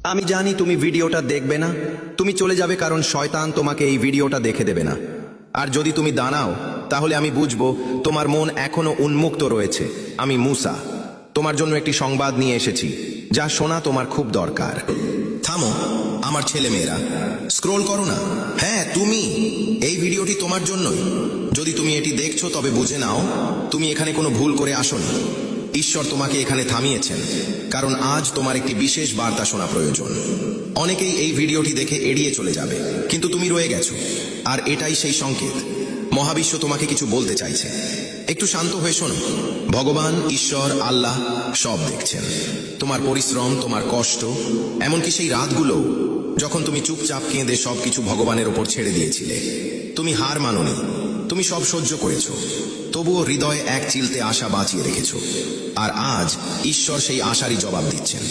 আমি জানি তুমি ভিডিওটা দেখবে না, তুমি চলে যাবে কারণ শয়তান তোমাকে এই ভিডিওটা দেখে দেবে না। আর যদি তুমি দাঁড়াও তাহলে আমি বুঝবো তোমার মন এখনো উন্মুক্ত রয়েছে। আমি মুসা তোমার জন্য একটি সংবাদ নিয়ে এসেছি, যা শোনা তোমার খুব দরকার। থামো আমার ছেলে মেয়েরা, স্ক্রোল করো না। হ্যাঁ তুমি, এই ভিডিওটি তোমার জন্যই। যদি তুমি এটি দেখছো তবে বুঝে নাও তুমি এখানে কোনো ভুল করে আসোনি। ঈশ্বর তোমাকে এখানে থামিয়েছেন কারণ আজ তোমার একটি বিশেষ বার্তা শোনা প্রয়োজন। অনেকেই এই ভিডিওটি দেখে এড়িয়ে চলে যাবে, কিন্তু তুমি রয়ে গেছো, আর এটাই সেই সংকেত। মহাবিশ্ব তোমাকে কিছু বলতে চাইছে। একটু শান্ত হয়ে শোনো। ভগবান, ঈশ্বর, আল্লাহ সব দেখছেন তোমার পরিশ্রম, তোমার কষ্ট, এমনকি সেই রাতগুলো যখন তুমি চুপচাপ কেঁদে সবকিছু ভগবানের ওপর ছেড়ে দিয়েছিলে। তুমি হার মানোনি, তুমি সব সহ্য করেছো, তবুও হৃদয়ে এক চিলতে আশা বাঁচিয়ে রেখেছো। আর আজ ঈশ্বর সেই আশারই জবাব দিচ্ছেন।